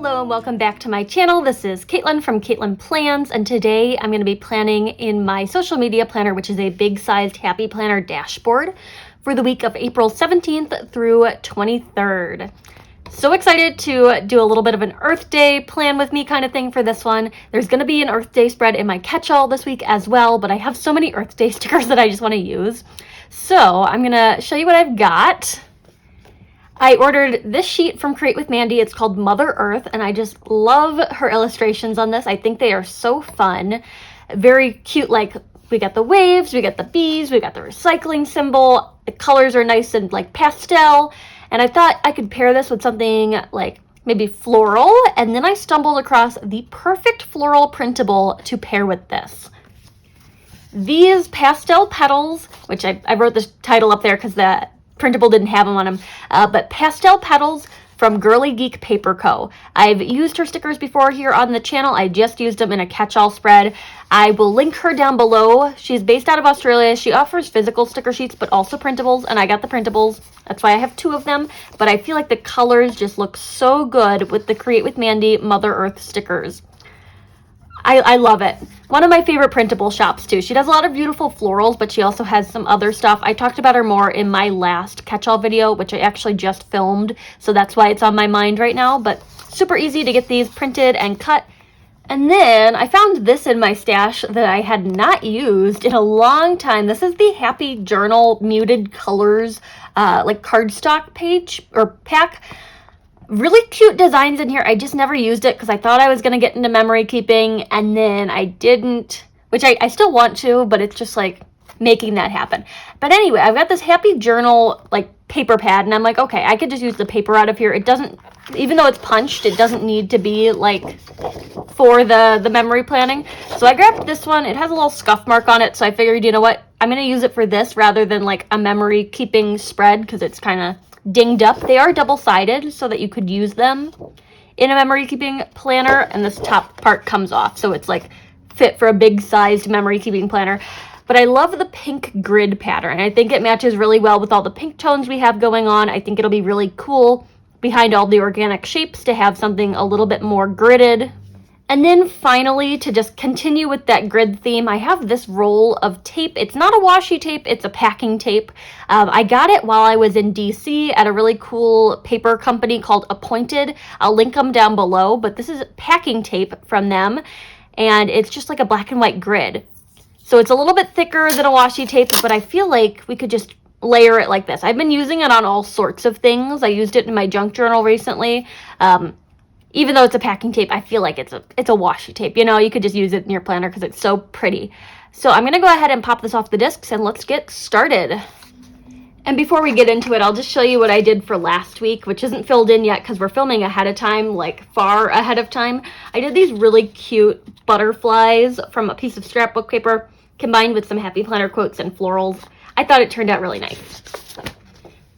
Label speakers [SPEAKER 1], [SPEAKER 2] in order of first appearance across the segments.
[SPEAKER 1] Hello and welcome back to my channel. This is Caitlin from Caitlin Plans, and today I'm going to be planning in my social media planner, which is a big-sized happy planner dashboard for the week of April 17th through 23rd. So excited to do a little bit of an Earth Day plan with me kind of thing for this one. There's going to be an Earth Day spread in my catch-all this week as well, but I have so many Earth Day stickers that I just want to use. So I'm going to show you what I've got. I ordered this sheet from Create with Mandy. It's called Mother Earth, and I just love her illustrations on this. I think they are so fun. Very cute, like we got the waves, we got the bees, we got the recycling symbol. The colors are nice and like pastel, and I thought I could pair this with something like maybe floral, and then I stumbled across the perfect floral printable to pair with this. These pastel petals, which I wrote this title up there because the printable didn't have them on them, but pastel petals from Girly, Geek Paper Co. I've used her stickers before here on the channel. I just used them in a catch-all spread. I will link her down below. She's based out of Australia. She offers physical sticker sheets, but also printables, and I got the printables. That's why I have two of them, but I feel like the colors just look so good with the Create with Mandy Mother Earth stickers. I love it. One of my favorite printable shops too. She does a lot of beautiful florals, but she also has some other stuff. I talked about her more in my last catch-all video, which I actually just filmed, so that's why it's on my mind right now, but super easy to get these printed and cut. And then I found this in my stash that I had not used in a long time. This is the Happy Journal Muted Colors like cardstock page or pack. Really cute designs in here. I just never used it because I thought I was going to get into memory keeping, and then I didn't, which I still want to, but it's just like making that happen. But anyway, I've got this Happy Journal like paper pad, and I'm like, okay, I could just use the paper out of here. It doesn't, even though it's punched, it doesn't need to be like for the memory planning. So I grabbed this one. It has a little scuff mark on it, so I figured, you know what, I'm going to use it for this rather than like a memory keeping spread because it's kind of dinged up. They are double-sided so that you could use them in a memory keeping planner, and this top part comes off so it's like fit for a big sized memory keeping planner. But I love the pink grid pattern. I think it matches really well with all the pink tones we have going on. I think it'll be really cool behind all the organic shapes to have something a little bit more gridded. And then finally, to just continue with that grid theme, I have this roll of tape. It's not a washi tape, it's a packing tape. I got it while I was in DC at a really cool paper company called Appointed. I'll link them down below, but this is packing tape from them, and it's just like a black and white grid. So it's a little bit thicker than a washi tape, but I feel like we could just layer it like this. I've been using it on all sorts of things. I used it in my junk journal recently. Even though it's a packing tape, I feel like it's a washi tape. You know, you could just use it in your planner because it's so pretty. So I'm going to go ahead and pop this off the discs and let's get started. And before we get into it, I'll just show you what I did for last week, which isn't filled in yet because we're filming ahead of time, like far ahead of time. I did these really cute butterflies from a piece of scrapbook paper combined with some happy planner quotes and florals. I thought it turned out really nice.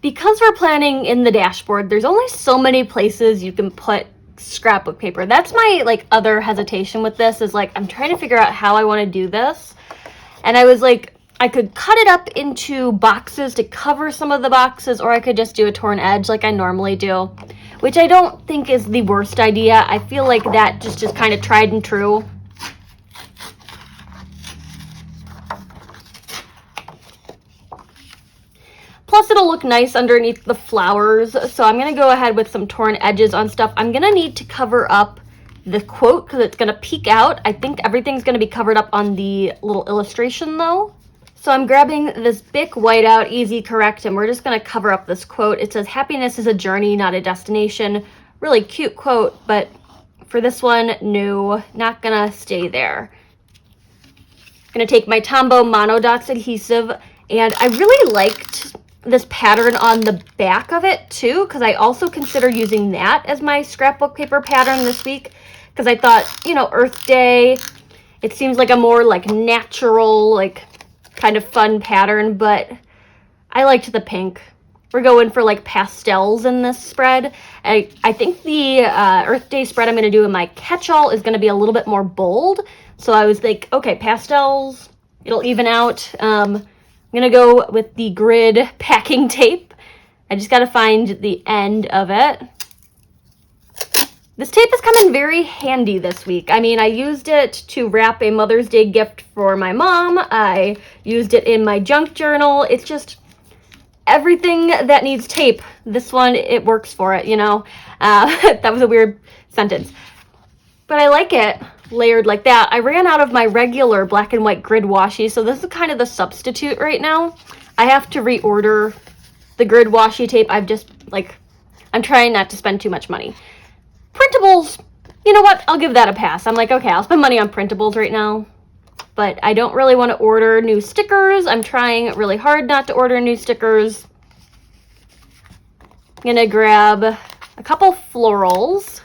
[SPEAKER 1] Because we're planning in the dashboard, there's only so many places you can put scrapbook paper. That's my like other hesitation with this, is like I'm trying to figure out how I want to do this, and I was like, I could cut it up into boxes to cover some of the boxes, or I could just do a torn edge like I normally do, which I don't think is the worst idea. I feel like that just is kind of tried and true. Plus, it'll look nice underneath the flowers, so I'm going to go ahead with some torn edges on stuff. I'm going to need to cover up the quote because it's going to peek out. I think everything's going to be covered up on the little illustration, though. So I'm grabbing this Bic Whiteout Easy Correct, and we're just going to cover up this quote. It says, "Happiness is a journey, not a destination." Really cute quote, but for this one, no, not going to stay there. I'm going to take my Tombow Monodots adhesive, and I really liked this pattern on the back of it too, because I also consider using that as my scrapbook paper pattern this week, because I thought, you know, Earth Day, it seems like a more like natural, like kind of fun pattern, but I liked the pink. We're going for like pastels in this spread. I think the Earth Day spread I'm going to do in my catch-all is going to be a little bit more bold, so I was like, okay, pastels, it'll even out. I'm going to go with the grid packing tape. I just got to find the end of it. This tape is coming very handy this week. I mean, I used it to wrap a Mother's Day gift for my mom. I used it in my junk journal. It's just everything that needs tape. This one, it works for it, you know? That was a weird sentence. But I like it layered like that. I ran out of my regular black and white grid washi, so this is kind of the substitute right now. I have to reorder the grid washi tape. I'm trying not to spend too much money. Printables, you know what? I'll give that a pass. I'm like, okay, I'll spend money on printables right now, but I don't really want to order new stickers. I'm trying really hard not to order new stickers. I'm gonna grab a couple florals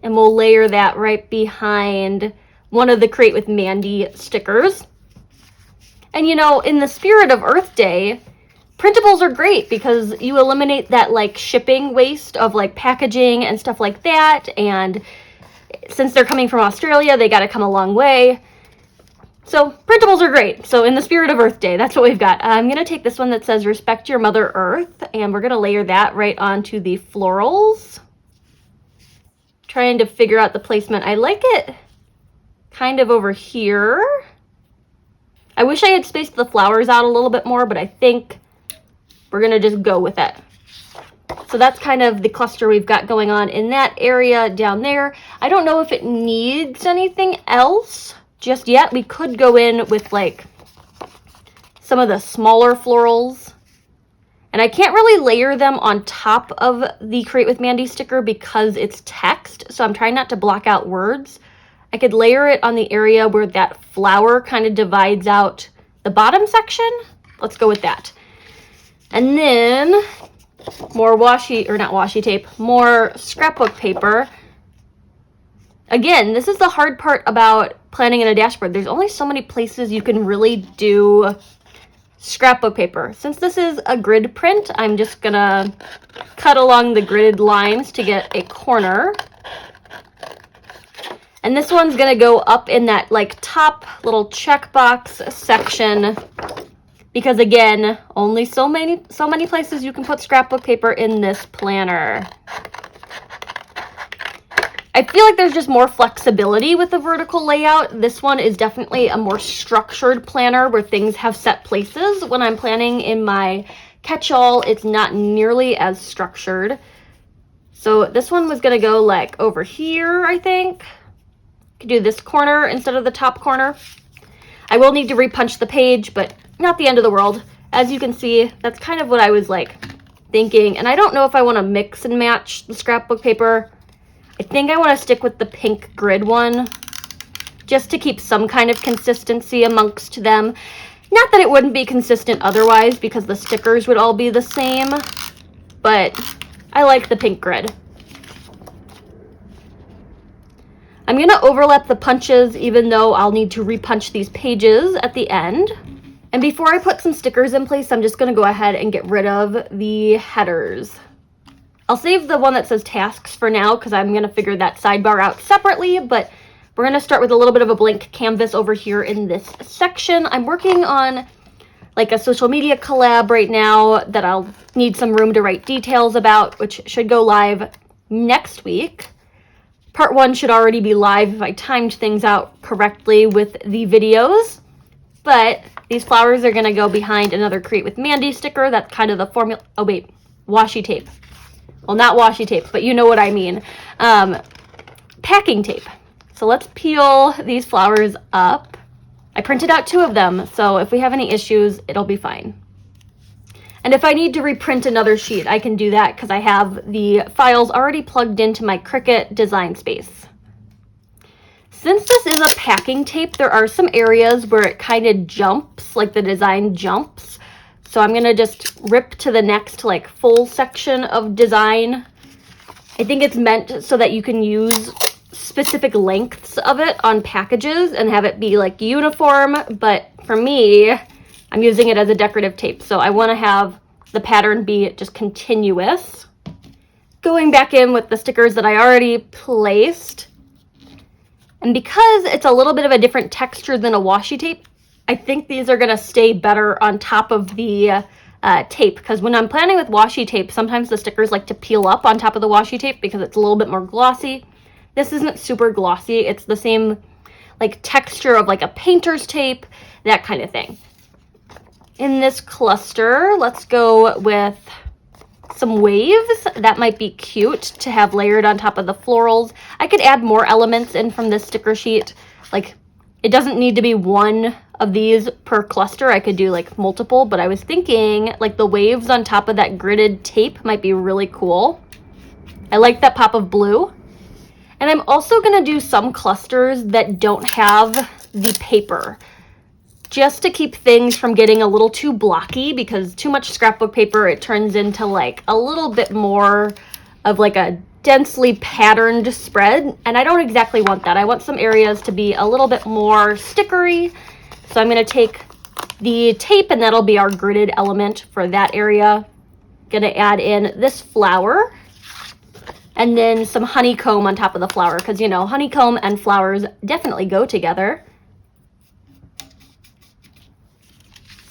[SPEAKER 1] and we'll layer that right behind one of the Create with Mandy stickers. And you know, in the spirit of Earth Day, printables are great because you eliminate that like shipping waste of like packaging and stuff like that. And since they're coming from Australia, they got to come a long way. So printables are great. So in the spirit of Earth Day, that's what we've got. I'm going to take this one that says Respect Your Mother Earth, and we're going to layer that right onto the florals. Trying to figure out the placement. I like it kind of over here. I wish I had spaced the flowers out a little bit more, but I think we're gonna just go with it. So that's kind of the cluster we've got going on in that area down there. I don't know if it needs anything else just yet. We could go in with like some of the smaller florals. And I can't really layer them on top of the Create with Mandy sticker because it's text. So I'm trying not to block out words. I could layer it on the area where that flower kind of divides out the bottom section. Let's go with that. And then more more scrapbook paper. Again, this is the hard part about planning in a dashboard. There's only so many places you can really do scrapbook paper. Since this is a grid print, I'm just gonna cut along the gridded lines to get a corner. And this one's gonna go up in that like top little checkbox section because again, only so many places you can put scrapbook paper in this planner. I feel like there's just more flexibility with the vertical layout. This one is definitely a more structured planner where things have set places. When I'm planning in my catch-all, it's not nearly as structured. So this one was gonna go like over here, I think. Could do this corner instead of the top corner. I will need to repunch the page, but not the end of the world. As you can see, that's kind of what I was like thinking. And I don't know if I want to mix and match the scrapbook paper. I think I want to stick with the pink grid one just to keep some kind of consistency amongst them. Not that it wouldn't be consistent otherwise because the stickers would all be the same, but I like the pink grid. I'm going to overlap the punches even though I'll need to repunch these pages at the end. And before I put some stickers in place, I'm just going to go ahead and get rid of the headers. I'll save the one that says tasks for now because I'm going to figure that sidebar out separately, but we're going to start with a little bit of a blank canvas over here in this section. I'm working on like a social media collab right now that I'll need some room to write details about, which should go live next week. Part 1 should already be live if I timed things out correctly with the videos, but these flowers are going to go behind another Create with Mandy sticker. That's kind of the formula. Oh wait, washi tape. Well, not washi tape, but you know what I mean. Packing tape. So let's peel these flowers up. I printed out 2 of them, so if we have any issues, it'll be fine. And if I need to reprint another sheet, I can do that because I have the files already plugged into my Cricut design space. Since this is a packing tape, there are some areas where it kind of jumps, like the design jumps. So I'm gonna just rip to the next like full section of design. I think it's meant so that you can use specific lengths of it on packages and have it be like uniform, but for me, I'm using it as a decorative tape, so I want to have the pattern be just continuous. Going back in with the stickers that I already placed, and because it's a little bit of a different texture than a washi tape, I think these are going to stay better on top of the tape, because when I'm planning with washi tape, sometimes the stickers like to peel up on top of the washi tape because it's a little bit more glossy. This isn't super glossy. It's the same like texture of like a painter's tape, that kind of thing. In this cluster, let's go with some waves. That might be cute to have layered on top of the florals. I could add more elements in from this sticker sheet. Like, it doesn't need to be one of these per cluster. I could do like multiple, but I was thinking like the waves on top of that gridded tape might be really cool. I like that pop of blue. And I'm also gonna do some clusters that don't have the paper, just to keep things from getting a little too blocky, because too much scrapbook paper, it turns into like a little bit more of like a densely patterned spread, and I don't exactly want that. I want some areas to be a little bit more stickery. So I'm going to take the tape, and that'll be our gridded element for that area. Going to add in this flower, and then some honeycomb on top of the flower, because, you know, honeycomb and flowers definitely go together.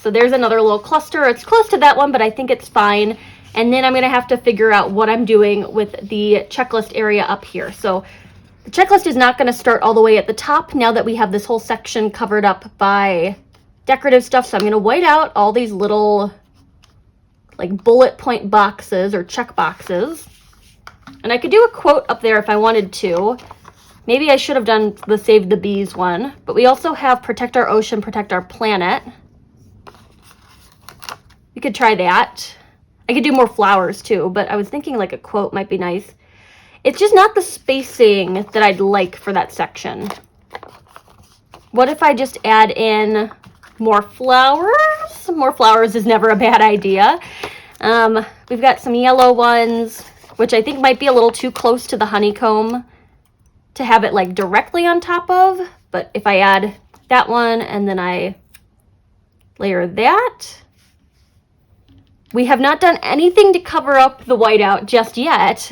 [SPEAKER 1] So there's another little cluster. It's close to that one, but I think it's fine. And then I'm going to have to figure out what I'm doing with the checklist area up here. So the checklist is not going to start all the way at the top now that we have this whole section covered up by decorative stuff. So I'm going to white out all these little like bullet point boxes or check boxes. And I could do a quote up there if I wanted to. Maybe I should have done the Save the Bees one. But we also have Protect Our Ocean, Protect Our Planet. We could try that. I could do more flowers too, but I was thinking like a quote might be nice. It's just not the spacing that I'd like for that section. What if I just add in more flowers? More flowers is never a bad idea. We've got some yellow ones, which I think might be a little too close to the honeycomb to have it like directly on top of. But if I add that one and then I layer that. We have not done anything to cover up the whiteout just yet,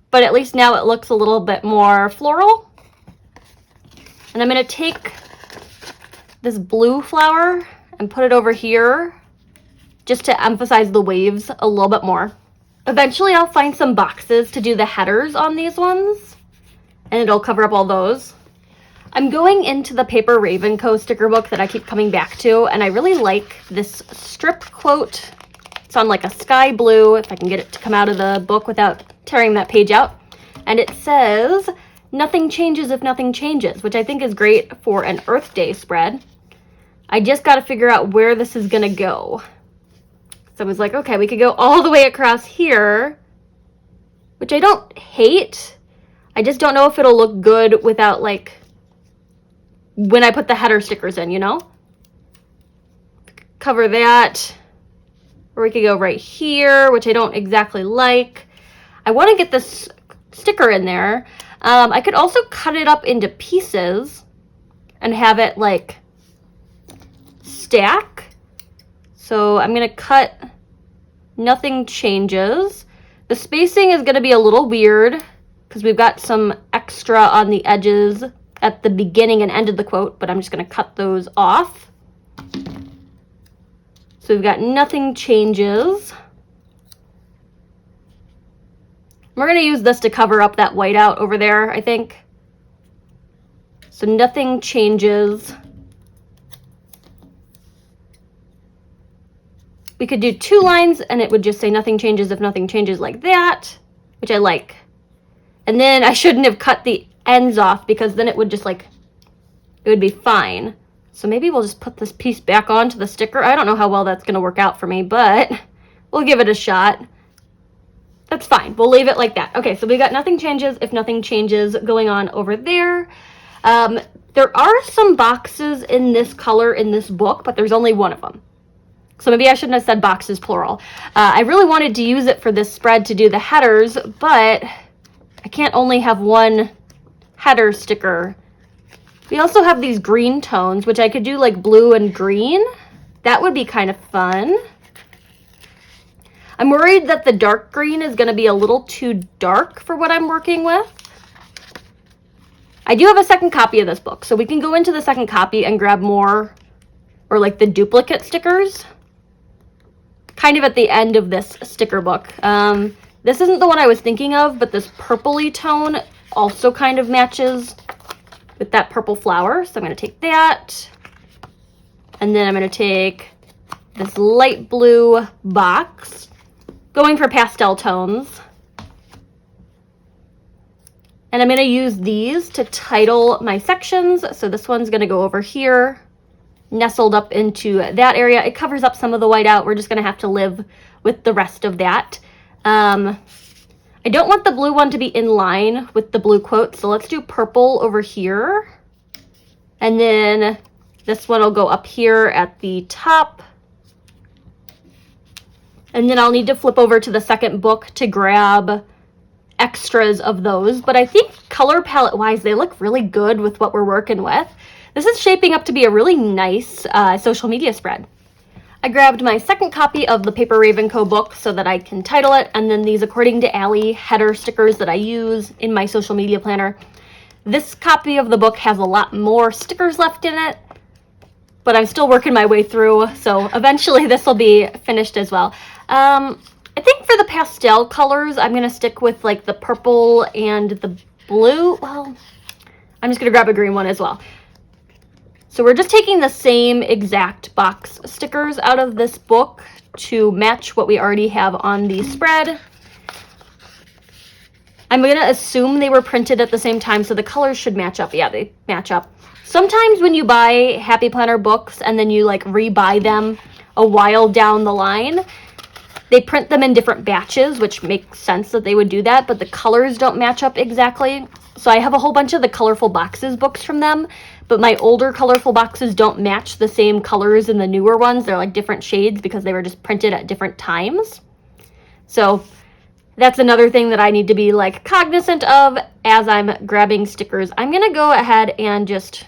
[SPEAKER 1] but at least now it looks a little bit more floral. And I'm going to take this blue flower and put it over here just to emphasize the waves a little bit more. Eventually I'll find some boxes to do the headers on these ones, and it'll cover up all those. I'm going into the Paper Raven Co. sticker book that I keep coming back to, and I really like this strip quote. It's on like a sky blue, if I can get it to come out of the book without tearing that page out. And it says, "Nothing changes if nothing changes," which I think is great for an Earth Day spread. I just got to figure out where this is going to go. So I was like, okay, we could go all the way across here, which I don't hate. I just don't know if it'll look good without like when I put the header stickers in, you know? Cover that. Or we could go right here, which I don't exactly like. I want to get this sticker in there. I could also cut it up into pieces and have it like stack. So I'm going to cut Nothing Changes. The spacing is going to be a little weird because we've got some extra on the edges at the beginning and end of the quote, but I'm just going to cut those off. So we've got Nothing Changes. We're going to use this to cover up that whiteout over there, I think. So Nothing Changes. We could do 2 lines and it would just say Nothing Changes if nothing changes, like that, which I like. And then I shouldn't have cut the ends off because then it would just like, it would be fine. So maybe we'll just put this piece back onto the sticker. I don't know how well that's going to work out for me, but we'll give it a shot. That's fine. We'll leave it like that. Okay, so we got Nothing Changes if nothing changes going on over there. There are some boxes in this color in this book, but there's only one of them. So maybe I shouldn't have said boxes plural. I really wanted to use it for this spread to do the headers, but I can't only have one header sticker. We also have these green tones, which I could do like blue and green. That would be kind of fun. I'm worried that the dark green is going to be a little too dark for what I'm working with. I do have a second copy of this book, so we can go into the second copy and grab more, or like the duplicate stickers. kind of at the end of this sticker book. This isn't the one I was thinking of, but this purpley tone also kind of matches with that purple flower. So I'm going to take that. And then I'm going to take this light blue box, going for pastel tones. And I'm going to use these to title my sections. So this one's going to go over here, nestled up into that area. It covers up some of the white out. We're just going to have to live with the rest of that. I don't want the blue one to be in line with the blue quote, so let's do purple over here. And then this one will go up here at the top. And then I'll need to flip over to the second book to grab extras of those. But I think color palette wise, they look really good with what we're working with. This is shaping up to be a really nice social media spread. I grabbed my second copy of the Paper Raven Co. book so that I can title it, and then these According to Allie header stickers that I use in my social media planner. This copy of the book has a lot more stickers left in it, but I'm still working my way through, so eventually this will be finished as well. I think for the pastel colors, I'm going to stick with like the purple and the blue. Well, I'm just going to grab a green one as well. So we're just taking the same exact box stickers out of this book to match what we already have on the spread. I'm going to assume they were printed at the same time, so the colors should match up. Yeah, they match up. Sometimes when you buy Happy Planner books and then you like rebuy them a while down the line, they print them in different batches, which makes sense that they would do that, but the colors don't match up exactly. So I have a whole bunch of the Colorful Boxes books from them, but my older Colorful Boxes don't match the same colors in the newer ones. They're like different shades because they were just printed at different times. So that's another thing that I need to be like cognizant of as I'm grabbing stickers. I'm going to go ahead and just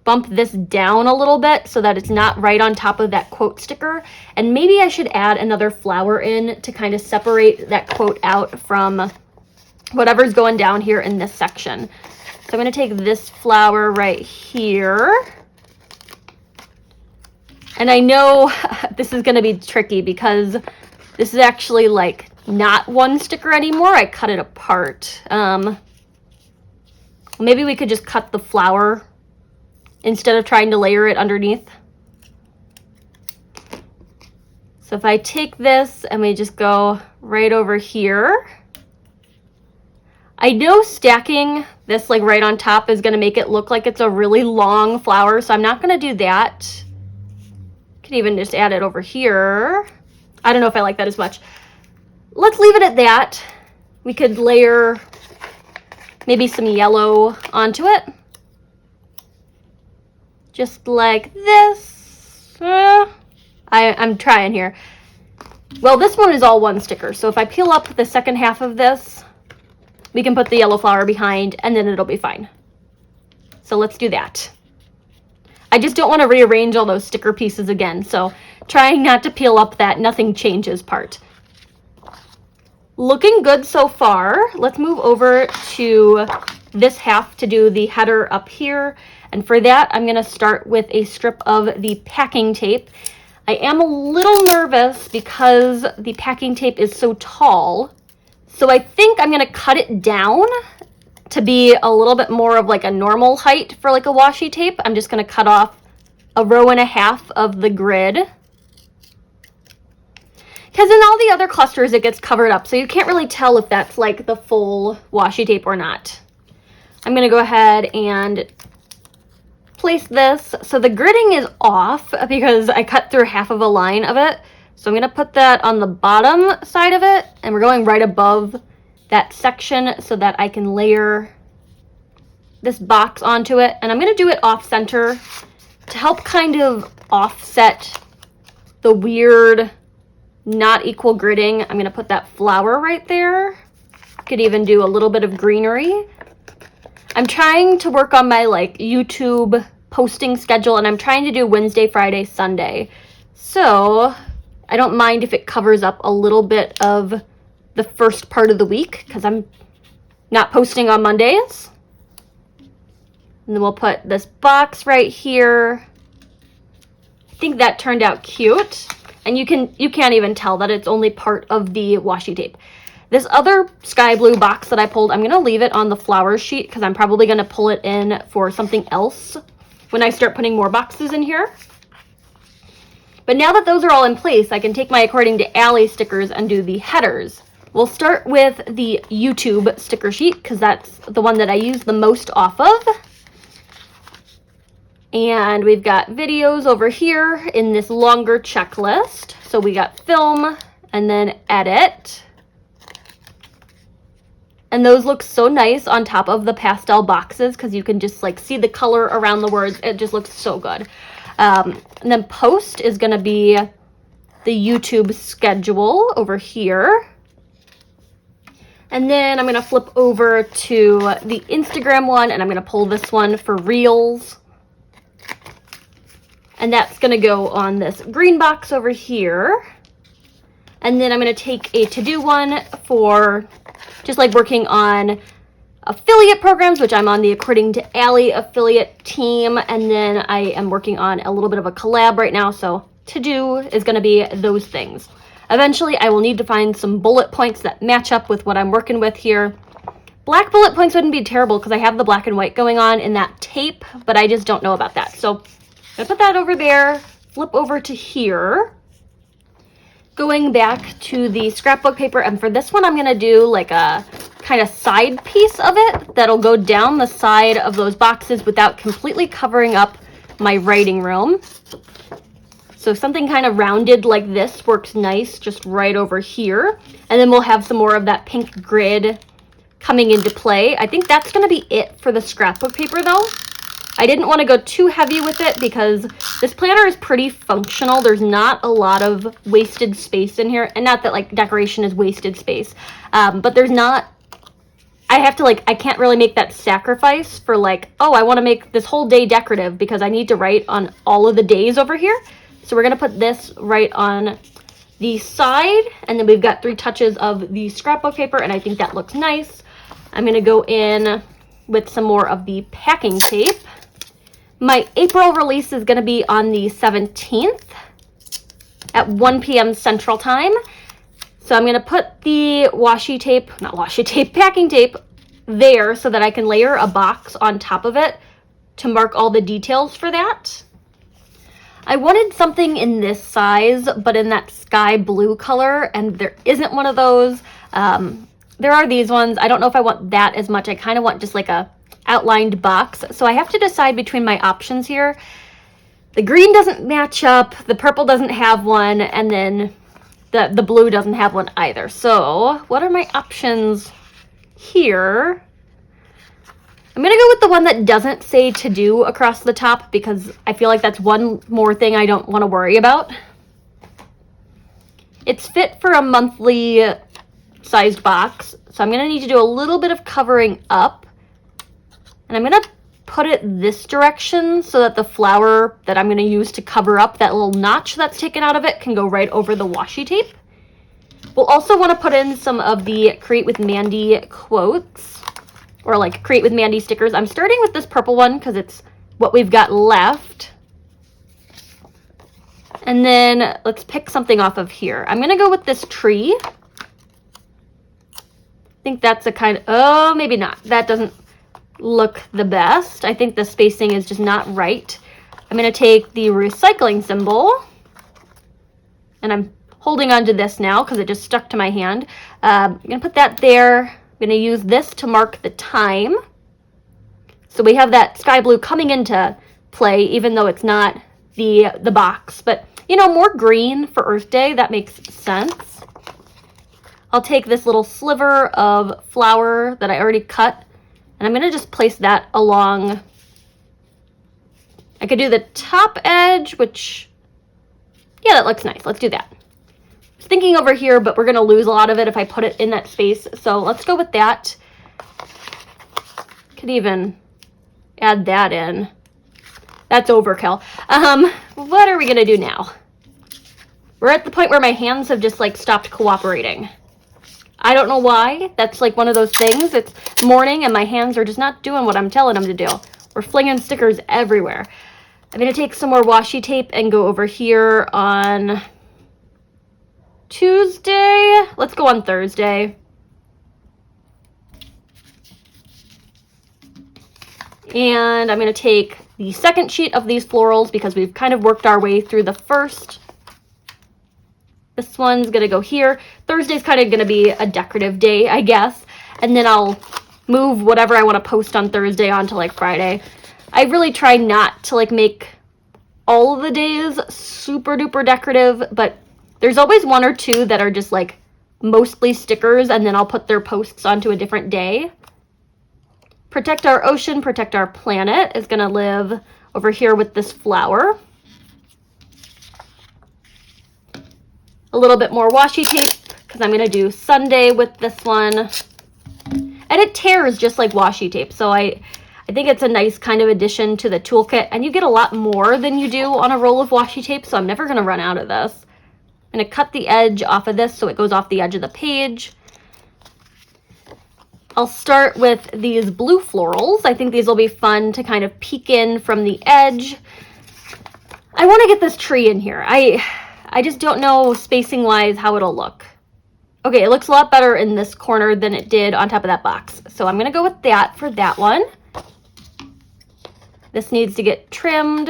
[SPEAKER 1] bump this down a little bit so that it's not right on top of that quote sticker. And maybe I should add another flower in to kind of separate that quote out from whatever's going down here in this section. So I'm going to take this flower right here. And I know this is going to be tricky because this is actually like not one sticker anymore. I cut it apart. Maybe we could just cut the flower instead of trying to layer it underneath. So if I take this and we just go right over here, I know stacking this like right on top is going to make it look like it's a really long flower, so I'm not going to do that. Could even just add it over here. I don't know if I like that as much. Let's leave it at that. We could layer maybe some yellow onto it. Just like this. I'm trying here. Well, this one is all one sticker, so if I peel up the second half of this, we can put the yellow flower behind and then it'll be fine. So let's do that. I just don't want to rearrange all those sticker pieces again, so trying not to peel up that nothing changes part. Looking good so far. Let's move over to this half to do the header up here. And for that, I'm going to start with a strip of the packing tape. I am a little nervous because the packing tape is so tall. So I think I'm going to cut it down to be a little bit more of like a normal height for like a washi tape. I'm just going to cut off 1.5 rows of the grid. Because in all the other clusters, it gets covered up. So you can't really tell if that's like the full washi tape or not. I'm going to go ahead and place this. So the gridding is off because I cut through half of a line of it. So I'm going to put that on the bottom side of it, and we're going right above that section so that I can layer this box onto it. And I'm going to do it off center to help kind of offset the weird not equal gridding. I'm going to put that flower right there. Could even do a little bit of greenery. I'm trying to work on my like YouTube posting schedule, and I'm trying to do Wednesday, Friday, Sunday. So I don't mind if it covers up a little bit of the first part of the week because I'm not posting on Mondays. And then we'll put this box right here. I think that turned out cute. And you can't even tell that it's only part of the washi tape. This other sky blue box that I pulled, I'm going to leave it on the flowers sheet because I'm probably going to pull it in for something else when I start putting more boxes in here. But now that those are all in place, I can take my According to Allie stickers and do the headers. We'll start with the YouTube sticker sheet because that's the one that I use the most off of. And we've got videos over here in this longer checklist. So we got film and then edit. And those look so nice on top of the pastel boxes because you can just like see the color around the words. It just looks so good. And then post is going to be the YouTube schedule over here. And then I'm going to flip over to the Instagram one and I'm going to pull this one for Reels. And that's going to go on this green box over here. And then I'm going to take a to-do one for just like working on affiliate programs, which I'm on the According to Allie affiliate team. And then I am working on a little bit of a collab right now. So to-do is going to be those things. Eventually, I will need to find some bullet points that match up with what I'm working with here. Black bullet points wouldn't be terrible because I have the black and white going on in that tape, but I just don't know about that. So I'm going to put that over there, flip over to here. Going back to the scrapbook paper, and for this one I'm going to do like a kind of side piece of it that'll go down the side of those boxes without completely covering up my writing room. So something kind of rounded like this works nice just right over here. And then we'll have some more of that pink grid coming into play. I think that's going to be it for the scrapbook paper though. I didn't want to go too heavy with it because this planner is pretty functional. There's not a lot of wasted space in here. And not that like decoration is wasted space, but there's not, I can't really make that sacrifice for like, oh, I want to make this whole day decorative because I need to write on all of the days over here. So we're going to put this right on the side. And then we've got 3 touches of the scrapbook paper. And I think that looks nice. I'm going to go in with some more of the packing tape. My April release is going to be on the 17th at 1 p.m. Central Time. So I'm going to put the packing tape there so that I can layer a box on top of it to mark all the details for that. I wanted something in this size, but in that sky blue color, and there isn't one of those. There are these ones. I don't know if I want that as much. I kind of want just like a outlined box. So I have to decide between my options here. The green doesn't match up, the purple doesn't have one, and then the blue doesn't have one either. So what are my options here? I'm gonna go with the one that doesn't say to do across the top because I feel like that's one more thing I don't want to worry about. It's fit for a monthly sized box, so I'm gonna need to do a little bit of covering up. And I'm going to put it this direction so that the flower that I'm going to use to cover up that little notch that's taken out of it can go right over the washi tape. We'll also want to put in some of the Create with Mandy quotes, or like Create with Mandy stickers. I'm starting with this purple one because it's what we've got left. And then let's pick something off of here. I'm going to go with this tree. I think that's a kind of, oh, maybe not. That doesn't look the best. I think the spacing is just not right. I'm going to take the recycling symbol, and I'm holding on to this now because it just stuck to my hand. I'm going to put that there. I'm going to use this to mark the time. So we have that sky blue coming into play, even though it's not the box. But, you know, more green for Earth Day. That makes sense. I'll take this little sliver of flower that I already cut, and I'm going to just place that along. I could do the top edge, which, yeah, that looks nice. Let's do that. I was thinking over here, but we're going to lose a lot of it if I put it in that space. So let's go with that. Could even add that in. That's overkill. What are we going to do now? We're at the point where my hands have just like stopped cooperating. I don't know why. That's like one of those things. It's morning and my hands are just not doing what I'm telling them to do. We're flinging stickers everywhere. I'm going to take some more washi tape and go over here on Tuesday. Let's go on Thursday. And I'm going to take the second sheet of these florals because we've kind of worked our way through the first. This one's going to go here. Thursday's kind of going to be a decorative day, I guess. And then I'll move whatever I want to post on Thursday onto like Friday. I really try not to like make all of the days super duper decorative, but there's always one or two that are just like mostly stickers, and then I'll put their posts onto a different day. Protect Our Ocean, Protect Our Planet is going to live over here with this flower. A little bit more washi tape because I'm going to do Sunday with this one. And it tears just like washi tape, so I think it's a nice kind of addition to the toolkit, and you get a lot more than you do on a roll of washi tape, so I'm never going to run out of this. I'm going to cut the edge off of this so it goes off the edge of the page. I'll start with these blue florals. I think these will be fun to kind of peek in from the edge. I want to get this tree in here. I just don't know spacing wise how it'll look. Okay, it looks a lot better in this corner than it did on top of that box. So I'm going to go with that for that one. This needs to get trimmed.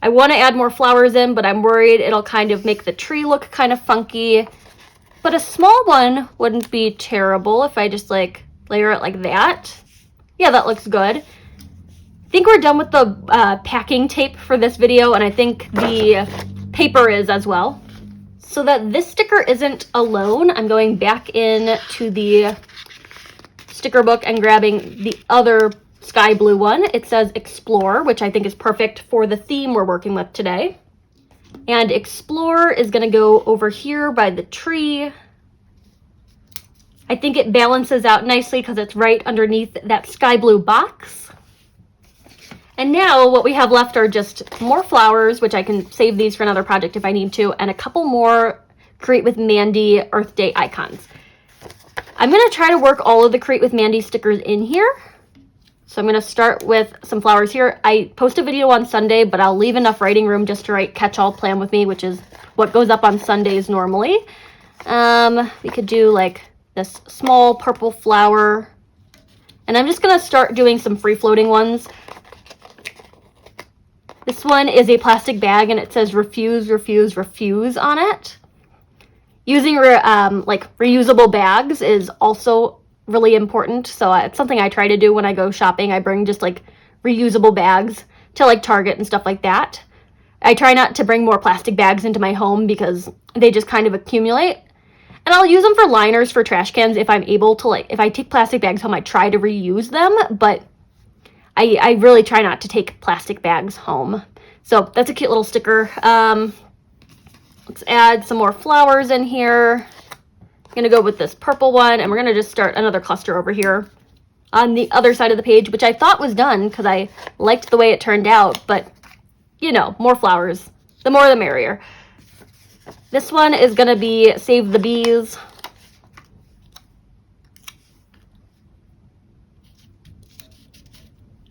[SPEAKER 1] I want to add more flowers in, but I'm worried it'll kind of make the tree look kind of funky. But a small one wouldn't be terrible if I just like layer it like that. Yeah, that looks good. I think we're done with the packing tape for this video, and I think the paper is as well. So that this sticker isn't alone, I'm going back in to the sticker book and grabbing the other sky blue one. It says Explore, which I think is perfect for the theme we're working with today. And Explore is going to go over here by the tree. I think it balances out nicely because it's right underneath that sky blue box. And now what we have left are just more flowers, which I can save these for another project if I need to, and a couple more Create with Mandy Earth Day icons. I'm going to try to work all of the Create with Mandy stickers in here. So I'm going to start with some flowers here. I post a video on Sunday, but I'll leave enough writing room just to write Catch-All Plan with Me, which is what goes up on Sundays normally. We could do like this small purple flower. And I'm just going to start doing some free-floating ones. This one is a plastic bag, and it says Refuse, Refuse, Refuse on it. Using like reusable bags is also really important, so it's something I try to do when I go shopping. I bring just like reusable bags to like Target and stuff like that. I try not to bring more plastic bags into my home because they just kind of accumulate. And I'll use them for liners for trash cans if I'm able to. Like if I take plastic bags home, I try to reuse them, but I really try not to take plastic bags home. So that's a cute little sticker. Let's add some more flowers in here. I'm going to go with this purple one, and we're going to just start another cluster over here on the other side of the page, which I thought was done because I liked the way it turned out, but you know, more flowers. The more the merrier. This one is going to be Save the Bees.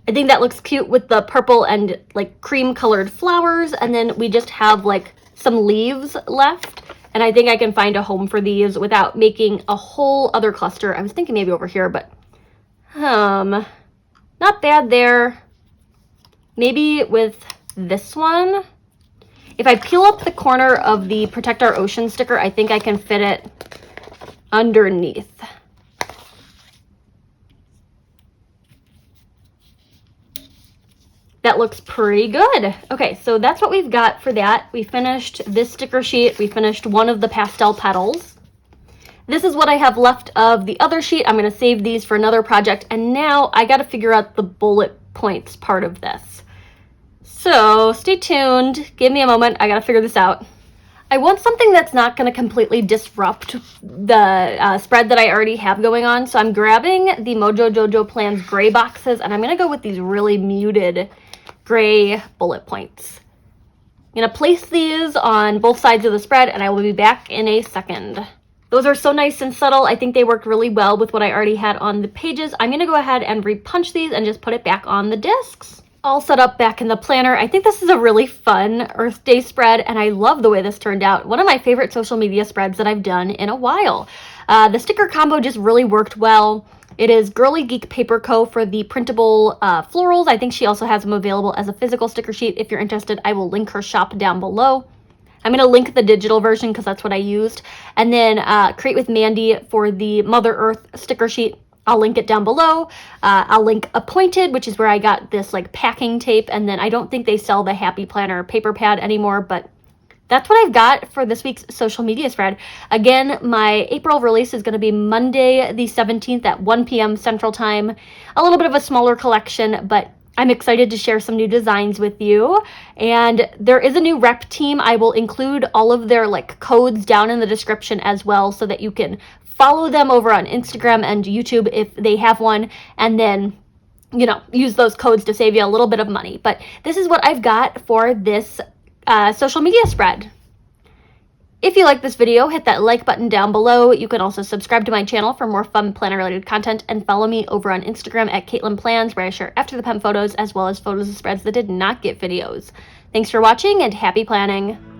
[SPEAKER 1] I think that looks cute with the purple and like cream colored flowers, and then we just have like some leaves left. And I think I can find a home for these without making a whole other cluster. I was thinking maybe over here, but not bad there. Maybe with this one. If I peel up the corner of the Protect Our Ocean sticker, I think I can fit it underneath. That looks pretty good. Okay, so that's what we've got for that. We finished this sticker sheet. We finished one of the pastel petals. This is what I have left of the other sheet. I'm going to save these for another project. And now I got to figure out the bullet points part of this. So stay tuned. Give me a moment. I got to figure this out. I want something that's not going to completely disrupt the spread that I already have going on. So I'm grabbing the Mojo Jojo Plans gray boxes, and I'm going to go with these really muted gray bullet points. I'm going to place these on both sides of the spread, and I will be back in a second. Those are so nice and subtle. I think they worked really well with what I already had on the pages. I'm going to go ahead and repunch these and just put it back on the discs. all set up back in the planner. I think this is a really fun Earth Day spread, and I love the way this turned out. One of my favorite social media spreads that I've done in a while. The sticker combo just really worked well. It is Girly, Geek, Paper Co. for the printable florals. I think she also has them available as a physical sticker sheet. If you're interested, I will link her shop down below. I'm going to link the digital version because that's what I used. And then Create with Mandy for the Mother Earth sticker sheet. I'll link it down below. I'll link Appointed, which is where I got this like packing tape. And then I don't think they sell the Happy Planner paper pad anymore, but that's what I've got for this week's social media spread. Again, my April release is going to be Monday the 17th at 1 p.m. Central Time. A little bit of a smaller collection, but I'm excited to share some new designs with you. And there is a new rep team. I will include all of their like codes down in the description as well so that you can follow them over on Instagram and YouTube if they have one, and then, you know, use those codes to save you a little bit of money. But this is what I've got for this social media spread. If you like this video, hit that like button down below. You can also subscribe to my channel for more fun planner related content, and follow me over on Instagram at Caitlin Plans, where I share after the pen photos as well as photos of spreads that did not get videos. Thanks for watching and happy planning.